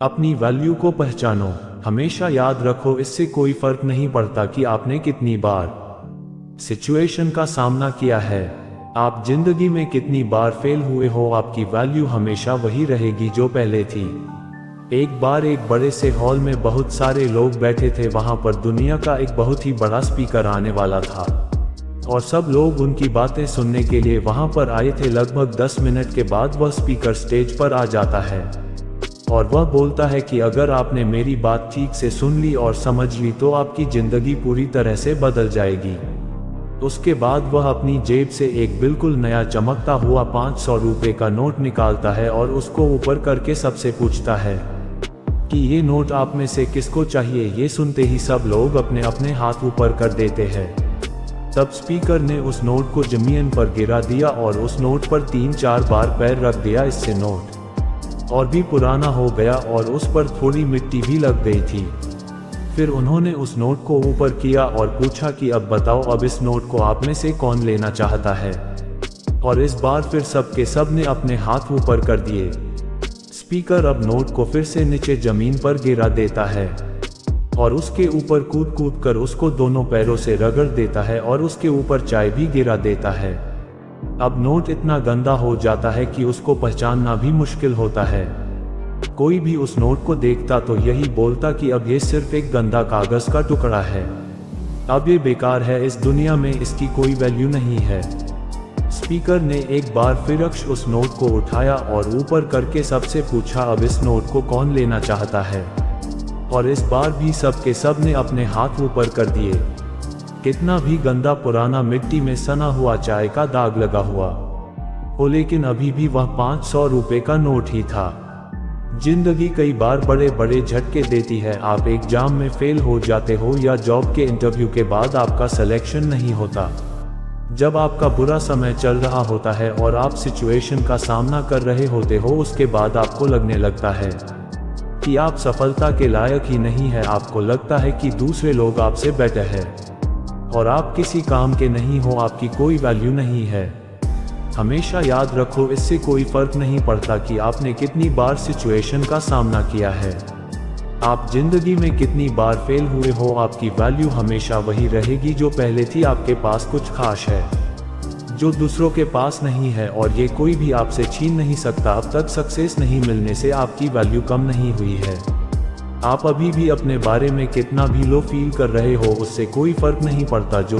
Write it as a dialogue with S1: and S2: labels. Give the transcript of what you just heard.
S1: अपनी वैल्यू को पहचानो। हमेशा याद रखो, इससे कोई फर्क नहीं पड़ता कि आपने कितनी बार सिचुएशन का सामना किया है, आप जिंदगी में कितनी बार फेल हुए हो, आपकी वैल्यू हमेशा वही रहेगी जो पहले थी। एक बार एक बड़े से हॉल में बहुत सारे लोग बैठे थे। वहां पर दुनिया का एक बहुत ही बड़ा स्पीकर आने वाला था और सब लोग उनकी बातें सुनने के लिए वहां पर आए थे। लगभग 10 मिनट के बाद वह स्पीकर स्टेज पर आ जाता है और वह बोलता है कि अगर आपने मेरी बात ठीक से सुन ली और समझ ली तो आपकी जिंदगी पूरी तरह से बदल जाएगी। उसके बाद वह अपनी जेब से एक बिल्कुल नया चमकता हुआ 500 रुपए का नोट निकालता है और उसको ऊपर करके सबसे पूछता है कि ये नोट आप में से किसको चाहिए। ये सुनते ही सब लोग अपने अपने हाथ ऊपर कर देते हैं। तब स्पीकर ने उस नोट को जमीन पर गिरा दिया और उस नोट पर 3-4 बार पैर रख दिया। इससे नोट और भी पुराना हो गया और उस पर थोड़ी मिट्टी भी लग गई थी। फिर उन्होंने उस नोट को ऊपर किया और पूछा कि अब बताओ, अब इस नोट को आप में से कौन लेना चाहता है। और इस बार फिर सब ने अपने हाथ ऊपर कर दिए। स्पीकर अब नोट को फिर से नीचे जमीन पर गिरा देता है और उसके ऊपर कूद कूद कर उसको दोनों पैरों से रगड़ देता है और उसके ऊपर चाय भी गिरा देता है। अब नोट इतना गंदा हो जाता है कि उसको पहचानना भी मुश्किल होता है। कोई भी उस नोट को देखता तो यही बोलता कि अब ये सिर्फ एक गंदा कागज का टुकड़ा है, अब ये बेकार है, इस दुनिया में इसकी कोई वैल्यू नहीं है। स्पीकर ने एक बार फिर उस नोट को उठाया और ऊपर करके सबसे पूछा, अब इस नोट को कौन लेना चाहता है। और इस बार भी सब ने अपने हाथ ऊपर कर दिए। कितना भी गंदा पुराना मिट्टी में सना हुआ चाय का दाग लगा हुआ हो, लेकिन अभी भी वह 500 रुपए का नोट ही था। जिंदगी कई बार बड़े बड़े झटके देती है। आप एग्जाम में फेल हो जाते हो या जॉब के इंटरव्यू के बाद आपका सिलेक्शन नहीं होता। जब आपका बुरा समय चल रहा होता है और आप सिचुएशन का सामना कर रहे होते हो, उसके बाद आपको लगने लगता है कि आप सफलता के लायक ही नहीं है। आपको लगता है कि दूसरे लोग आपसे बेटर है और आप किसी काम के नहीं हो, आपकी कोई वैल्यू नहीं है। हमेशा याद रखो, इससे कोई फर्क नहीं पड़ता कि आपने कितनी बार सिचुएशन का सामना किया है, आप जिंदगी में कितनी बार फेल हुए हो, आपकी वैल्यू हमेशा वही रहेगी जो पहले थी। आपके पास कुछ खास है जो दूसरों के पास नहीं है और ये कोई भी आपसे छीन नहीं सकता। अब तक सक्सेस नहीं मिलने से आपकी वैल्यू कम नहीं हुई है। आप अभी भी अपने बारे में कितना भी लो फील कर रहे हो, उससे कोई फर्क नहीं पड़ता। जो